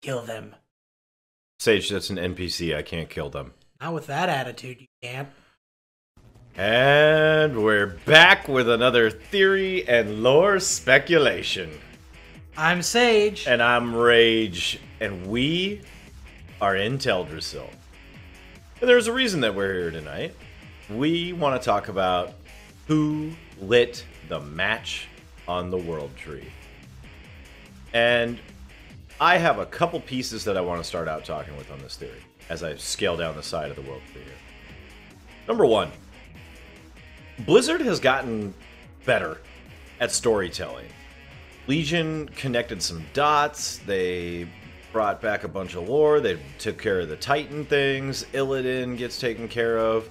kill them. Sage, that's an NPC. I can't kill them. Not with that attitude, you can't. And we're back with another theory and lore speculation. I'm Sage. And I'm Rage. And we are in Teldrassil. And there's a reason that we're here tonight. We want to talk about who lit the match on the World Tree. And I have a couple pieces that I want to start out talking with on this theory as I scale down the side of the World Tree here. Number one, Blizzard has gotten better at storytelling. Legion connected some dots, they brought back a bunch of lore, they took care of the Titan things, Illidan gets taken care of.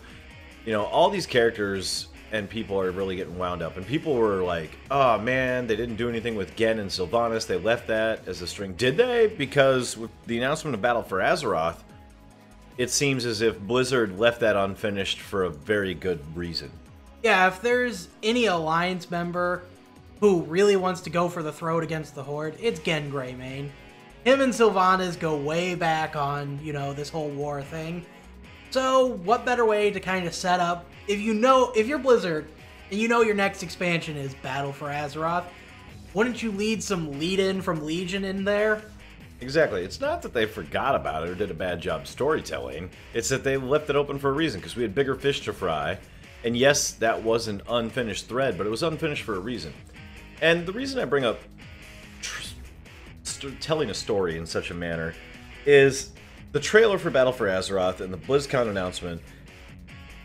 You know, all these characters and people are really getting wound up. And people were like, oh man, they didn't do anything with Gen and Sylvanas, they left that as a string. Did they? Because with the announcement of Battle for Azeroth, it seems as if Blizzard left that unfinished for a very good reason. Yeah, if there's any Alliance member who really wants to go for the throat against the Horde, it's Gen Greymane. Him and Sylvanas go way back on, you know, this whole war thing. So, what better way to kind of set up, if you're Blizzard, and you know your next expansion is Battle for Azeroth, wouldn't you lead some lead-in from Legion in there? Exactly. It's not that they forgot about it or did a bad job storytelling. It's that they left it open for a reason, because we had bigger fish to fry. And yes, that was an unfinished thread, but it was unfinished for a reason. And the reason I bring up telling a story in such a manner is the trailer for Battle for Azeroth and the BlizzCon announcement.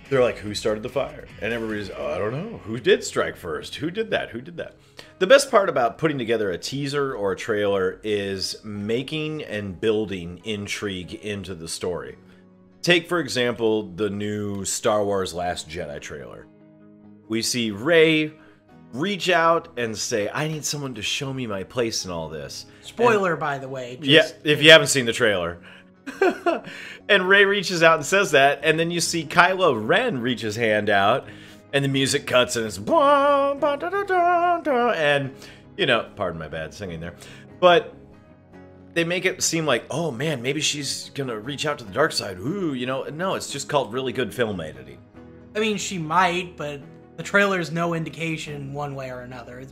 They're like, who started the fire? And everybody's, oh, I don't know. Who did strike first? Who did that? Who did that? The best part about putting together a teaser or a trailer is making and building intrigue into the story. Take, for example, the new Star Wars Last Jedi trailer. We see Rey reach out and say, I need someone to show me my place in all this. Spoiler, by the way. Yeah, if you haven't seen the trailer. And Rey reaches out and says that, and then you see Kylo Ren reach his hand out, and the music cuts, and it's and, you know, pardon my bad singing there, but they make it seem like, oh man, maybe she's gonna reach out to the dark side. Ooh, you know, no, it's just called really good film editing. I mean, she might, but the trailer's no indication one way or another.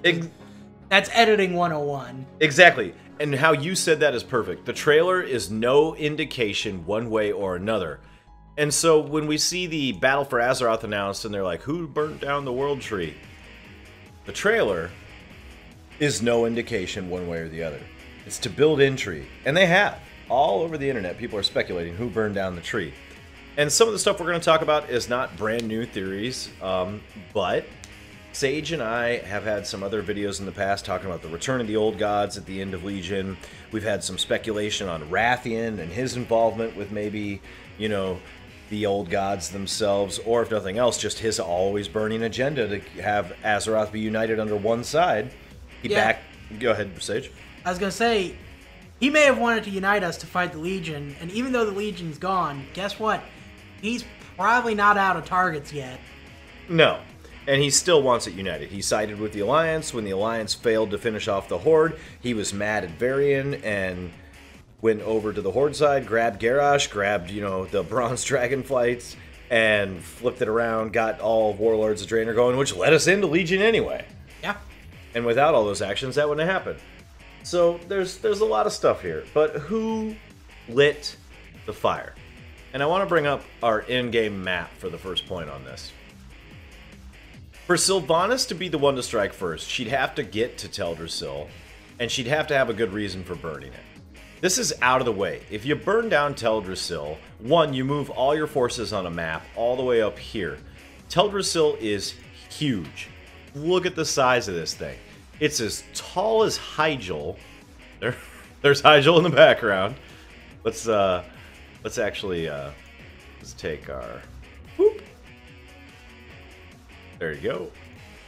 That's editing 101. Exactly. And how you said that is perfect. The trailer is no indication one way or another. And so when we see the Battle for Azeroth announced and they're like, who burnt down the World Tree? The trailer is no indication one way or the other. It's to build intrigue. And they have. All over the internet, people are speculating who burned down the tree. And some of the stuff we're going to talk about is not brand new theories, but Sage and I have had some other videos in the past talking about the return of the old gods at the end of Legion. We've had some speculation on Wrathion and his involvement with maybe, you know, the old gods themselves, or if nothing else, just his always burning agenda to have Azeroth be united under one side. Go ahead, Sage. I was going to say, he may have wanted to unite us to fight the Legion, and even though the Legion's gone, guess what? He's probably not out of targets yet. No. And he still wants it united. He sided with the Alliance. When the Alliance failed to finish off the Horde, he was mad at Wrathion and went over to the Horde side, grabbed Garrosh, grabbed, you know, the Bronze Dragonflights, and flipped it around, got all Warlords of Draenor going, which led us into Legion anyway. Yeah. And without all those actions, that wouldn't have happened. So there's a lot of stuff here. But who lit the fire? And I want to bring up our in-game map for the first point on this. For Sylvanas to be the one to strike first, she'd have to get to Teldrassil, and she'd have to have a good reason for burning it. This is out of the way. If you burn down Teldrassil, one, you move all your forces on a map all the way up here. Teldrassil is huge. Look at the size of this thing. It's as tall as Hyjal. There's Hyjal in the background. Let's take our... Whoop. There you go.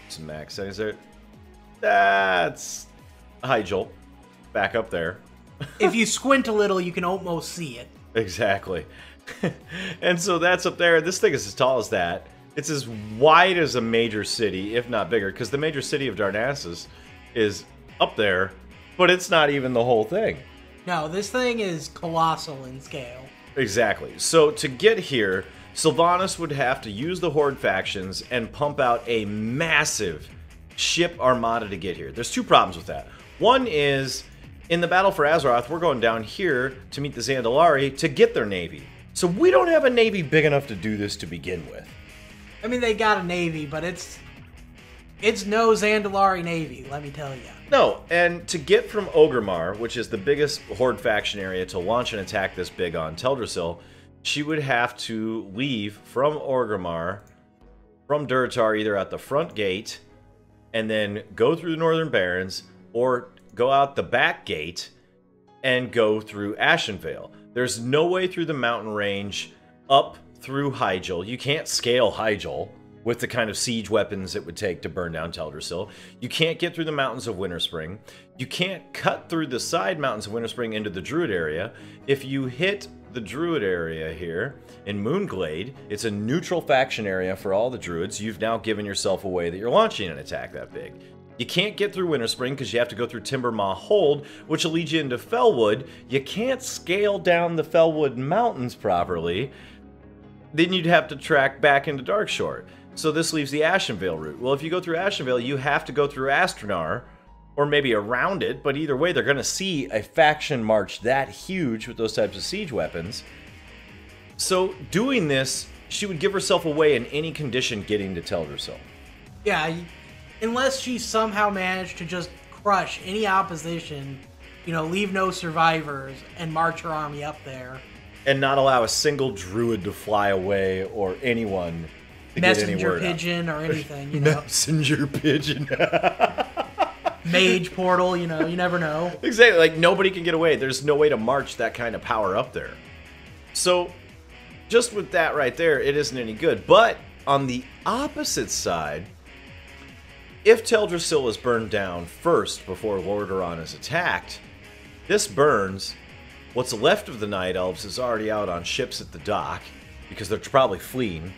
Some max settings there. That's Hyjal. Back up there. If you squint a little, you can almost see it. Exactly. And so that's up there. This thing is as tall as that. It's as wide as a major city, if not bigger, because the major city of Darnassus is up there, but it's not even the whole thing. No, this thing is colossal in scale. Exactly. So to get here, Sylvanas would have to use the Horde factions and pump out a massive ship armada to get here. There's two problems with that. One is, in the Battle for Azeroth, we're going down here to meet the Zandalari to get their navy. So we don't have a navy big enough to do this to begin with. I mean, they got a navy, but it's no Zandalari navy, let me tell you. No, and to get from Orgrimmar, which is the biggest Horde faction area, to launch an attack this big on Teldrassil, she would have to leave from Orgrimmar, from Durotar, either at the front gate, and then go through the Northern Barrens, or go out the back gate and go through Ashenvale. There's no way through the mountain range up through Hyjal. You can't scale Hyjal with the kind of siege weapons it would take to burn down Teldrassil. You can't get through the mountains of Winterspring. You can't cut through the side mountains of Winterspring into the Druid area. If you hit the Druid area here in Moonglade, it's a neutral faction area for all the Druids. You've now given yourself away that you're launching an attack that big. You can't get through Winterspring because you have to go through Timbermaw Hold, which will lead you into Fellwood. You can't scale down the Fellwood Mountains properly. Then you'd have to track back into Darkshore. So this leaves the Ashenvale route. Well, if you go through Ashenvale, you have to go through Astranar, or maybe around it, but either way, they're going to see a faction march that huge with those types of siege weapons. So doing this, she would give herself away in any condition getting to Teldrassil. Yeah, unless she somehow managed to just crush any opposition, you know, leave no survivors, and march her army up there. And not allow a single druid to fly away, or anyone to Messenger pigeon or anything, you know. Messenger pigeon. Mage portal, you know, you never know. Exactly, like nobody can get away. There's no way to march that kind of power up there. So, just with that right there, it isn't any good. But on the opposite side, if Teldrassil is burned down first before Lordaeron is attacked, this burns. What's left of the Night Elves is already out on ships at the dock, because they're probably fleeing.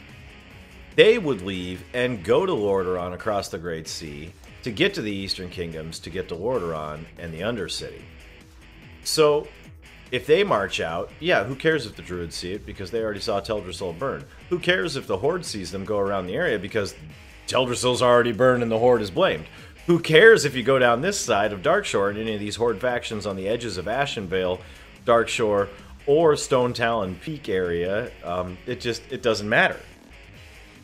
They would leave and go to Lordaeron across the Great Sea to get to the Eastern Kingdoms, to get to Lordaeron and the Undercity. So, if they march out, yeah, who cares if the Druids see it, because they already saw Teldrassil burn. Who cares if the Horde sees them go around the area, because Teldrassil's already burned and the Horde is blamed. Who cares if you go down this side of Darkshore and any of these Horde factions on the edges of Ashenvale, Darkshore, or Stone Talon Peak area, it doesn't matter.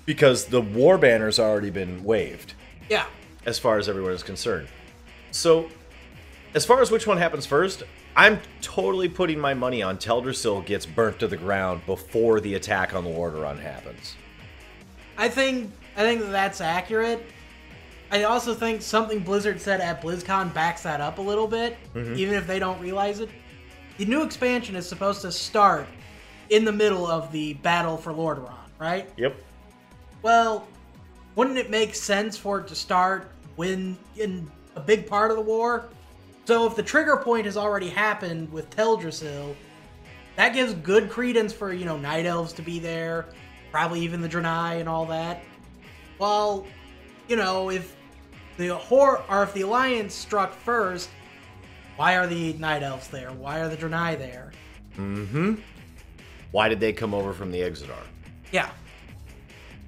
Because the war banner's already been waved. Yeah. As far as everyone is concerned. So, as far as which one happens first, I'm totally putting my money on Teldrassil gets burnt to the ground before the attack on Lordaeron happens. I think that's accurate. I also think something Blizzard said at BlizzCon backs that up a little bit, even if they don't realize it. The new expansion is supposed to start in the middle of the Battle for Lordaeron, right? Yep. Well, wouldn't it make sense for it to start when in a big part of the war? So if the trigger point has already happened with Teldrassil, that gives good credence for, you know, Night Elves to be there, probably even the Draenei and all that. Well, you know, if the Alliance struck first, why are the Night Elves there? Why are the Draenei there? Why did they come over from the Exodar? Yeah.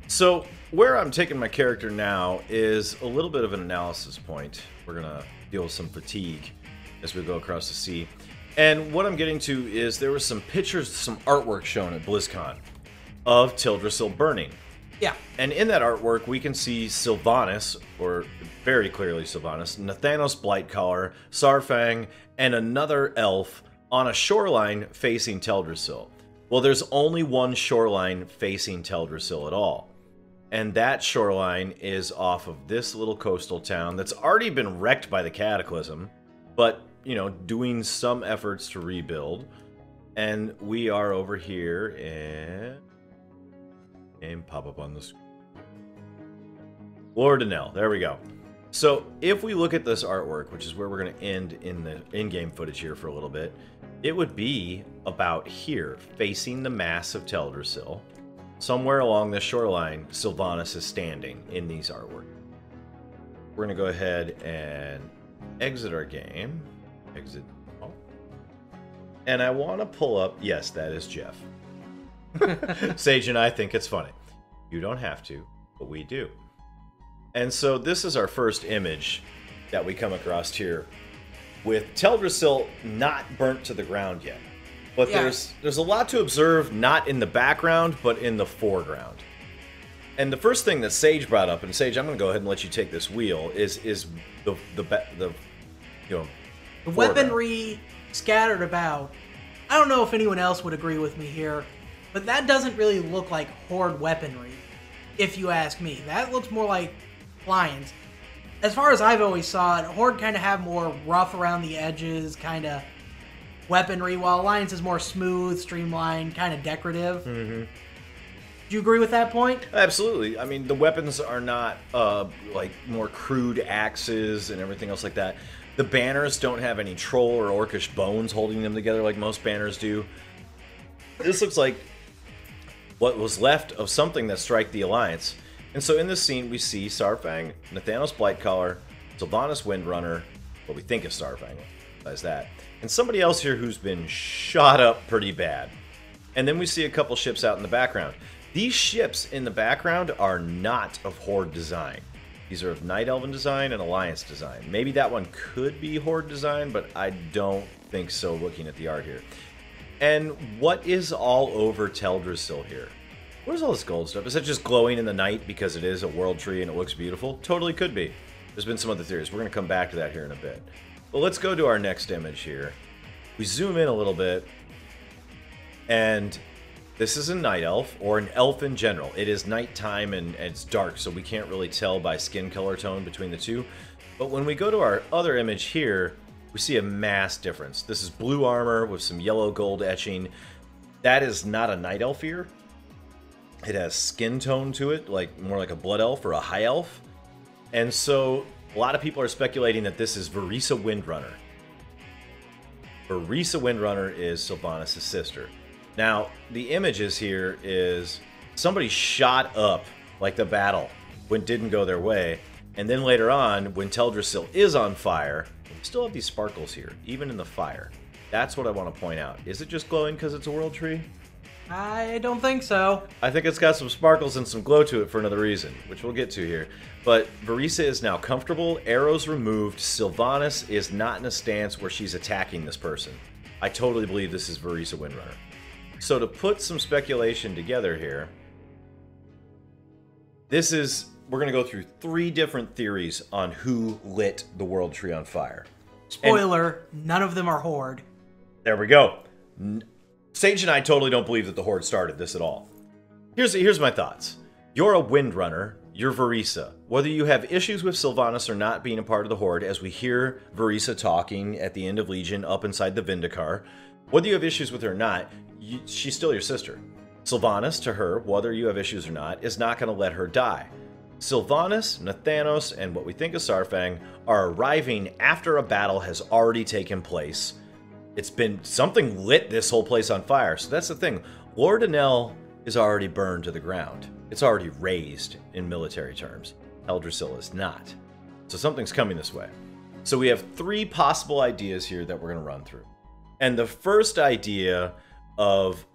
So, where I'm taking my character now is a little bit of an analysis point. We're going to deal with some fatigue as we go across the sea. And what I'm getting to is there was some pictures, some artwork shown at BlizzCon of Teldrassil burning. Yeah. And in that artwork, we can see Sylvanas, or very clearly Sylvanas, Nathanos Blightcaller, Sarfang, and another elf on a shoreline facing Teldrassil. Well, there's only one shoreline facing Teldrassil at all. And that shoreline is off of this little coastal town that's already been wrecked by the Cataclysm, but, you know, doing some efforts to rebuild. And we are over here and pop up on the screen. Lordaeron, there we go. So if we look at this artwork, which is where we're going to end in the in-game footage here for a little bit, it would be about here, facing the mass of Teldrassil. Somewhere along the shoreline, Sylvanas is standing in these artwork. We're going to go ahead and exit our game. Exit. Oh. And I want to pull up... Yes, that is Jeff. Sage and I think it's funny. You don't have to, but we do. And so this is our first image that we come across here with Teldrassil not burnt to the ground yet. But yeah. there's a lot to observe, not in the background, but in the foreground. And the first thing that Sage brought up, and Sage, I'm going to go ahead and let you take this wheel, is the weaponry scattered about. I don't know if anyone else would agree with me here, but that doesn't really look like Horde weaponry, if you ask me. That looks more like Lions. As far as I've always saw it, Horde kind of have more rough around the edges kind of weaponry, while Alliance is more smooth, streamlined, kind of decorative. Mm-hmm. Do you agree with that point? Absolutely. I mean, the weapons are not like more crude axes and everything else like that. The banners don't have any troll or orcish bones holding them together like most banners do. This looks like what was left of something that strike the Alliance. And so in this scene, we see Saurfang, Nathanos Blightcaller, Sylvanas Windrunner, what we think is Saurfang, besides that, and somebody else here who's been shot up pretty bad. And then we see a couple ships out in the background. These ships in the background are not of Horde design. These are of Night Elven design and Alliance design. Maybe that one could be Horde design, but I don't think so looking at the art here. And what is all over Teldrassil here? Where's all this gold stuff? Is it just glowing in the night because it is a world tree and it looks beautiful? Totally could be. There's been some other theories. We're going to come back to that here in a bit. But let's go to our next image here. We zoom in a little bit, and this is a night elf, or an elf in general. It is nighttime and it's dark, so we can't really tell by skin color tone between the two. But when we go to our other image here, we see a mass difference. This is blue armor with some yellow gold etching. That is not a night elf here. It has skin tone to it, like more like a blood elf or a high elf. And so a lot of people are speculating that this is Varisa Windrunner. Varisa Windrunner is Sylvanas' sister. Now, the images here is somebody shot up like the battle when it didn't go their way. And then later on, when Teldrassil is on fire, we still have these sparkles here, even in the fire. That's what I want to point out. Is it just glowing because it's a world tree? I don't think so. I think it's got some sparkles and some glow to it for another reason, which we'll get to here. But Varisa is now comfortable, arrows removed, Sylvanas is not in a stance where she's attacking this person. I totally believe this is Varisa Windrunner. So to put some speculation together here, we're going to go through 3 different theories on who lit the world tree on fire. Spoiler, none of them are Horde. There we go. Sage and I totally don't believe that the Horde started this at all. Here's my thoughts. You're a Windrunner. You're Varisa. Whether you have issues with Sylvanas or not being a part of the Horde, as we hear Varisa talking at the end of Legion up inside the Vindicar, whether you have issues with her or not, she's still your sister. Sylvanas, to her, whether you have issues or not, is not going to let her die. Sylvanas, Nathanos, and what we think is Saurfang are arriving after a battle has already taken place. It's been something lit this whole place on fire. So that's the thing. Lord Anel is already burned to the ground. It's already razed in military terms. Teldrassil is not. So something's coming this way. So we have 3 possible ideas here that we're going to run through. And the first idea of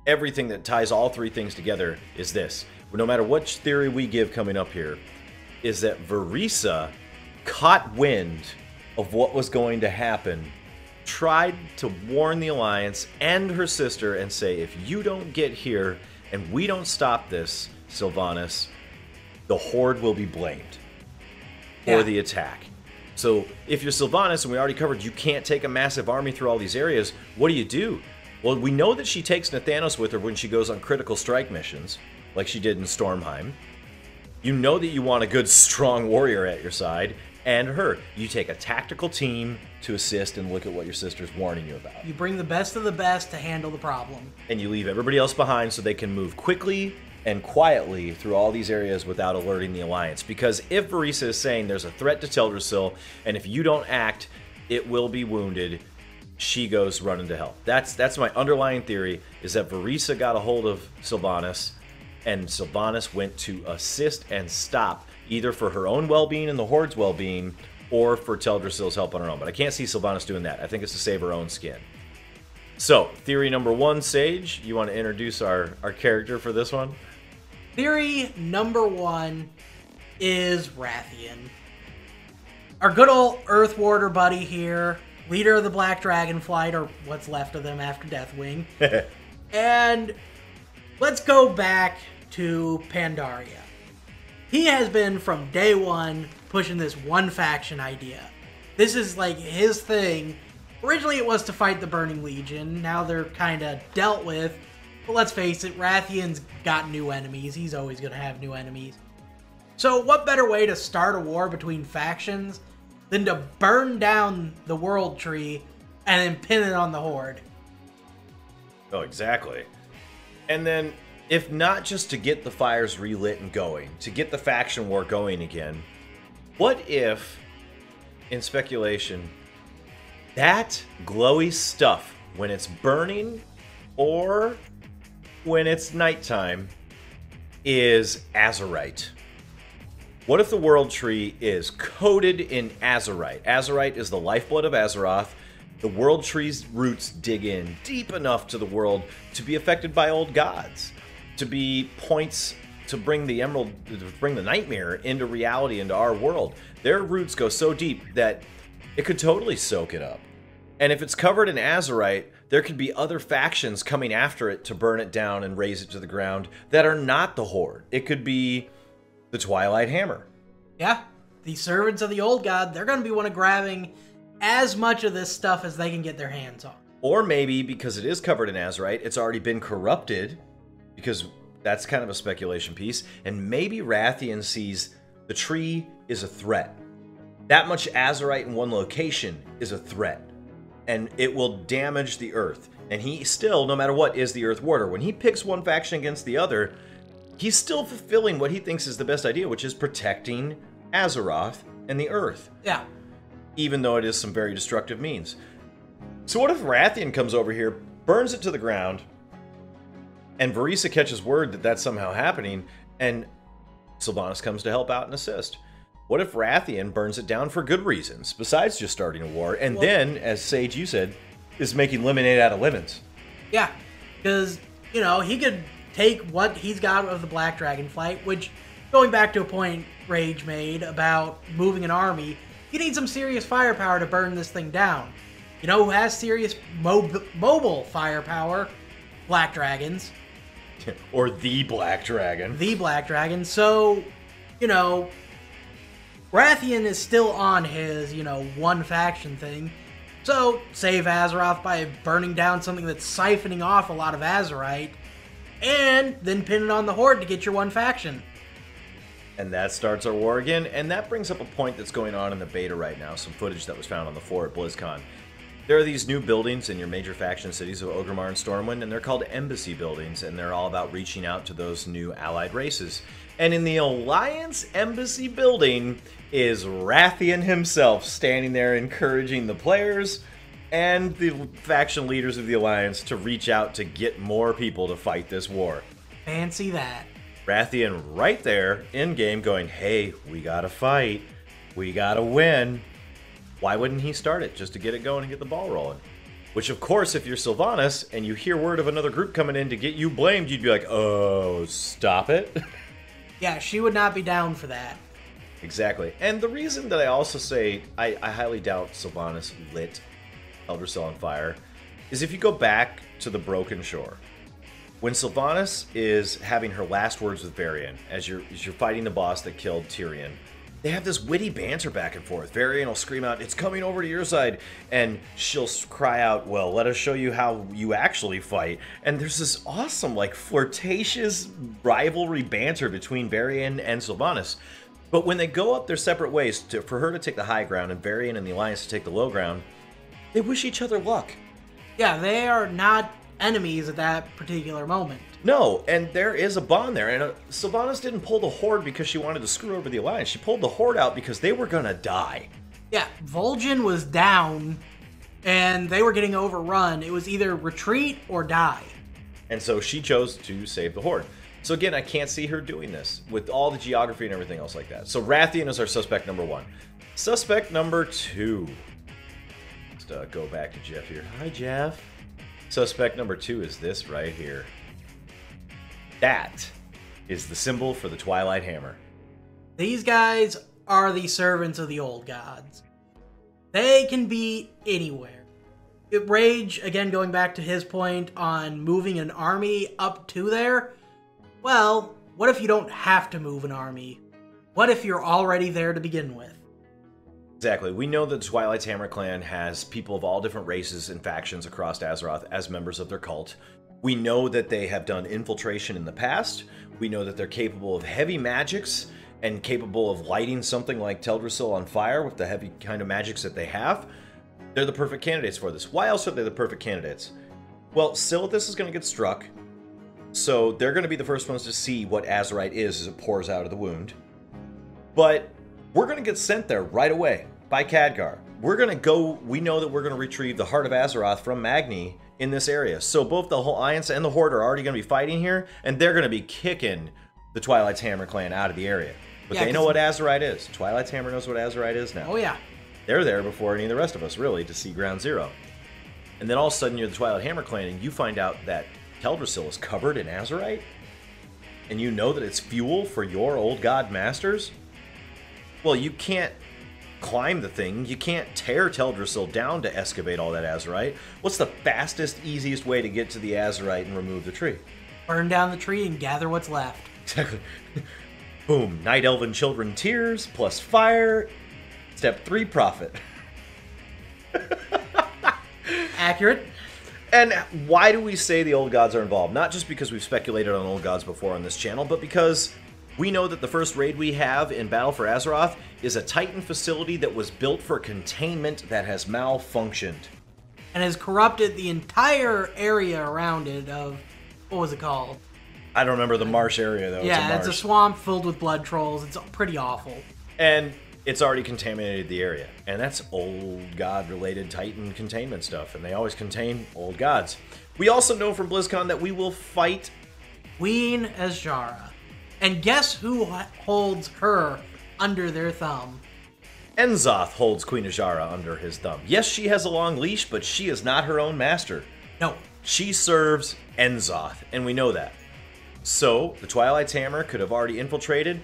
everything that ties all 3 things together is this. No matter which theory we give coming up here, is that Varisa caught wind of what was going to happen, tried to warn the Alliance and her sister and say, if you don't get here and we don't stop this, Sylvanas, the Horde will be blamed for the attack. So if you're Sylvanas, and we already covered you can't take a massive army through all these areas, what do? Well, we know that she takes Nathanos with her when she goes on critical strike missions, like she did in Stormheim. You know that you want a good, strong warrior at your side, and her. You take a tactical team to assist and look at what your sister's warning you about. You bring the best of the best to handle the problem. And you leave everybody else behind so they can move quickly and quietly through all these areas without alerting the Alliance. Because if Varisa is saying there's a threat to Teldrassil, and if you don't act, it will be wounded, she goes running to hell. That's my underlying theory, is that Varisa got a hold of Sylvanas, and Sylvanas went to assist and stop, either for her own well-being and the Horde's well-being, or for Teldrassil's help on her own. But I can't see Sylvanas doing that. I think it's to save her own skin. So, theory number 1, Sage, you want to introduce our character for this one? Theory number 1 is Wrathion. Our good old Earth Warder buddy here, leader of the Black Dragon Flight, or what's left of them after Deathwing. And let's go back to Pandaria. He has been, from day one, pushing this one faction idea. This is like his thing. Originally it was to fight the Burning Legion, now they're kind of dealt with. But let's face it, Wrathion's got new enemies. He's always going to have new enemies. So what better way to start a war between factions than to burn down the World Tree and then pin it on the Horde? Oh, exactly. And then, if not just to get the fires relit and going, to get the faction war going again, what if, in speculation, that glowy stuff, when it's burning or when it's nighttime, is Azerite? What if the World Tree is coated in Azerite? Azerite is the lifeblood of Azeroth. The World Tree's roots dig in deep enough to the world to be affected by old gods, to be points to bring the emerald, to bring the nightmare into reality, into our world. Their roots go so deep that it could totally soak it up. And if it's covered in Azerite, there could be other factions coming after it to burn it down and raze it to the ground that are not the Horde. It could be the Twilight Hammer. Yeah, the servants of the old god, they're going to be one of grabbing as much of this stuff as they can get their hands on. Or maybe, because it is covered in Azerite, it's already been corrupted, because that's kind of a speculation piece, and maybe Wrathion sees the tree is a threat. That much Azerite in one location is a threat, and it will damage the Earth. And he still, no matter what, is the Earth Warder. When he picks one faction against the other, he's still fulfilling what he thinks is the best idea, which is protecting Azeroth and the Earth. Yeah. Even though it is some very destructive means. So what if Wrathion comes over here, burns it to the ground, and Varisa catches word that that's somehow happening, and Sylvanas comes to help out and assist? What if Wrathion burns it down for good reasons, besides just starting a war, and then, as Sage, you said, is making lemonade out of lemons? Yeah, because, you know, he could take what he's got of the Black Dragon Flight, which, going back to a point Rage made about moving an army, you need some serious firepower to burn this thing down. You know who has serious mobile firepower? Black Dragons. Or the Black Dragon. The Black Dragon. So, you know, Wrathion is still on his, you know, one faction thing. So, save Azeroth by burning down something that's siphoning off a lot of Azerite, and then pin it on the Horde to get your one faction. And that starts our war again, and that brings up a point that's going on in the beta right now, some footage that was found on the floor at BlizzCon. There are these new buildings in your major faction cities of Orgrimmar and Stormwind, and they're called embassy buildings, and they're all about reaching out to those new allied races. And in the Alliance embassy building is Wrathion himself, standing there encouraging the players and the faction leaders of the Alliance to reach out to get more people to fight this war. Fancy that. Wrathion right there in-game going, hey, we gotta fight. We gotta win. Why wouldn't he start it just to get it going and get the ball rolling? Which, of course, if you're Sylvanas and you hear word of another group coming in to get you blamed, you'd be like, oh, stop it. Yeah, she would not be down for that. Exactly. And the reason that I also say I highly doubt Sylvanas lit Teldrassil on fire is if you go back to the Broken Shore. When Sylvanas is having her last words with Varian, as you're fighting the boss that killed Tyrion, they have this witty banter back and forth. Varian will scream out, it's coming over to your side, and she'll cry out, well, let us show you how you actually fight. And there's this awesome, like, flirtatious rivalry banter between Varian and Sylvanas. But when they go up their separate ways, for her to take the high ground and Varian and the Alliance to take the low ground, they wish each other luck. Yeah, they are not enemies at that particular moment. No, and there is a bond there. And Sylvanas didn't pull the Horde because she wanted to screw over the Alliance. She pulled the Horde out because they were gonna die. Yeah, Vol'jin was down, and they were getting overrun. It was either retreat or die. And so she chose to save the Horde. So again, I can't see her doing this with all the geography and everything else like that. So Wrathion is our suspect number 1. Suspect number 2. Let's go back to Jeff here. Hi, Jeff. Suspect number 2 is this right here. That is the symbol for the Twilight Hammer. These guys are the servants of the old gods. They can be anywhere. Rage, again, going back to his point on moving an army up to there. Well, what if you don't have to move an army? What if you're already there to begin with? Exactly. We know that Twilight's Hammer Clan has people of all different races and factions across Azeroth as members of their cult. We know that they have done infiltration in the past. We know that they're capable of heavy magics and capable of lighting something like Teldrassil on fire with the heavy kind of magics that they have. They're the perfect candidates for this. Why else are they the perfect candidates? Well, Silithus is going to get struck, so they're going to be the first ones to see what Azerite is as it pours out of the wound. But we're going to get sent there right away by Khadgar. We're going to go, we know that we're going to retrieve the Heart of Azeroth from Magni in this area. So both the Alliance and the Horde are already going to be fighting here, and they're going to be kicking the Twilight's Hammer Clan out of the area. But they know what Azerite is. Twilight's Hammer knows what Azerite is now. Oh, yeah. They're there before any of the rest of us, really, to see Ground Zero. And then all of a sudden, you're the Twilight Hammer Clan, and you find out that Teldrassil is covered in Azerite? And you know that it's fuel for your old god masters? Well, you can't climb the thing. You can't tear Teldrassil down to excavate all that Azerite. What's the fastest, easiest way to get to the Azerite and remove the tree? Burn down the tree and gather what's left. Exactly. Boom. Night Elven Children tears plus fire. Step 3, profit. Accurate. And why do we say the old gods are involved? Not just because we've speculated on old gods before on this channel, but because we know that the first raid we have in Battle for Azeroth is a Titan facility that was built for containment that has malfunctioned. And has corrupted the entire area around it of, what was it called? I don't remember the marsh area, though. Yeah, it's a swamp filled with blood trolls. It's pretty awful. And it's already contaminated the area. And that's old god-related Titan containment stuff. And they always contain old gods. We also know from BlizzCon that we will fight Queen Azshara. And guess who holds her under their thumb? N'Zoth holds Queen Azshara under his thumb. Yes, she has a long leash, but she is not her own master. No. She serves N'Zoth, and we know that. So, the Twilight's Hammer could have already infiltrated.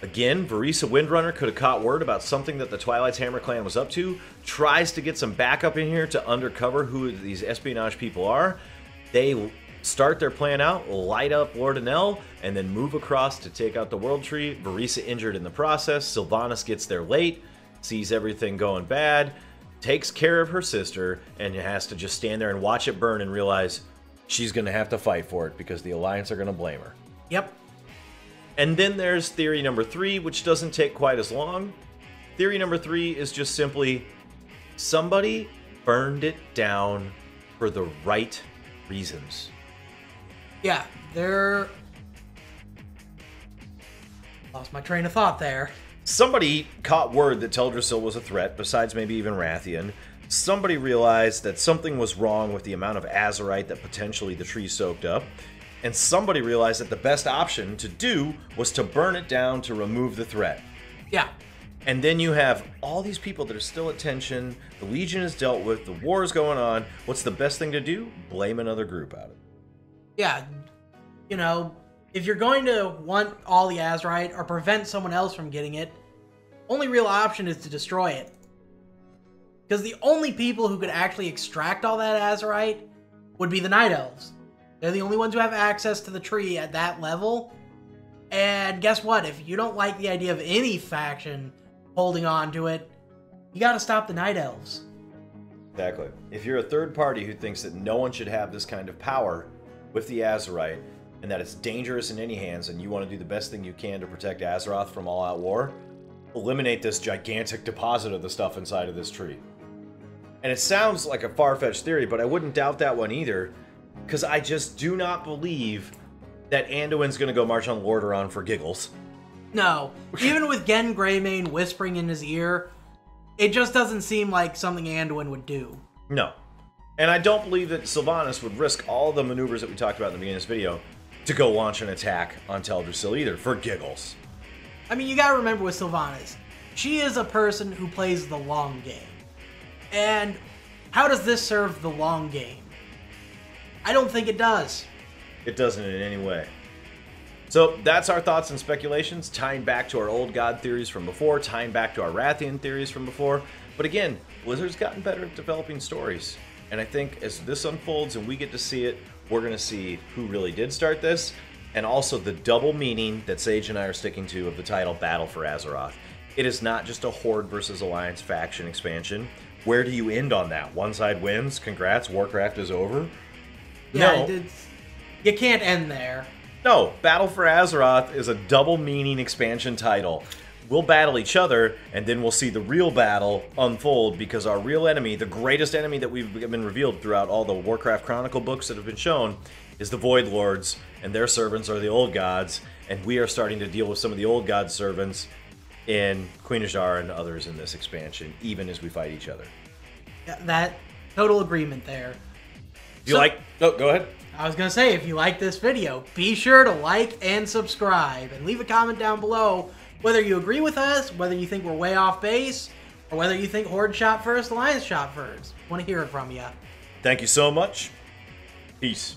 Again, Varisa Windrunner could have caught word about something that the Twilight's Hammer clan was up to, tries to get some backup in here to undercover who these espionage people are. They start their plan out, light up Lord Enel, and then move across to take out the World Tree. Varisa injured in the process. Sylvanas gets there late, sees everything going bad, takes care of her sister, and has to just stand there and watch it burn and realize she's going to have to fight for it because the Alliance are going to blame her. Yep. And then there's theory number 3, which doesn't take quite as long. Theory number 3 is just simply somebody burned it down for the right reasons. Yeah, lost my train of thought there. Somebody caught word that Teldrassil was a threat, besides maybe even Wrathion. Somebody realized that something was wrong with the amount of Azerite that potentially the tree soaked up. And somebody realized that the best option to do was to burn it down to remove the threat. Yeah. And then you have all these people that are still at tension, the Legion is dealt with, the war is going on. What's the best thing to do? Blame another group out of it. Yeah, you know, if you're going to want all the Azerite or prevent someone else from getting it, only real option is to destroy it. Because the only people who could actually extract all that Azerite would be the Night Elves. They're the only ones who have access to the tree at that level. And guess what? If you don't like the idea of any faction holding on to it, you gotta stop the Night Elves. Exactly. If you're a third party who thinks that no one should have this kind of power with the Azerite, and that it's dangerous in any hands, and you want to do the best thing you can to protect Azeroth from all-out war, eliminate this gigantic deposit of the stuff inside of this tree. And it sounds like a far-fetched theory, but I wouldn't doubt that one either, because I just do not believe that Anduin's going to go march on Lordaeron for giggles. No. Even with Gen Greymane whispering in his ear, it just doesn't seem like something Anduin would do. No. And I don't believe that Sylvanas would risk all the maneuvers that we talked about in the beginning of this video to go launch an attack on Teldrassil either, for giggles. I mean, you gotta remember with Sylvanas, she is a person who plays the long game. And how does this serve the long game? I don't think it does. It doesn't in any way. So that's our thoughts and speculations, tying back to our old god theories from before, tying back to our Wrathion theories from before. But again, Blizzard's gotten better at developing stories. And I think as this unfolds and we get to see it, we're going to see who really did start this, and also the double meaning that Sage and I are sticking to of the title Battle for Azeroth. It is not just a Horde versus Alliance faction expansion. Where do you end on that? One side wins, congrats, Warcraft is over? Yeah, No. You can't end there. No, Battle for Azeroth is a double meaning expansion title. We'll battle each other, and then we'll see the real battle unfold, because our real enemy, the greatest enemy that we've been revealed throughout all the Warcraft Chronicle books that have been shown, is the Void Lords, and their servants are the Old Gods, and we are starting to deal with some of the Old Gods' servants in Queen Azshara and others in this expansion, even as we fight each other. Yeah, that total agreement there. Oh, go ahead. I was going to say, if you like this video, be sure to like and subscribe, and leave a comment down below whether you agree with us, whether you think we're way off base, or whether you think Horde shot first, Alliance shot first. Want to hear it from you. Thank you so much. Peace.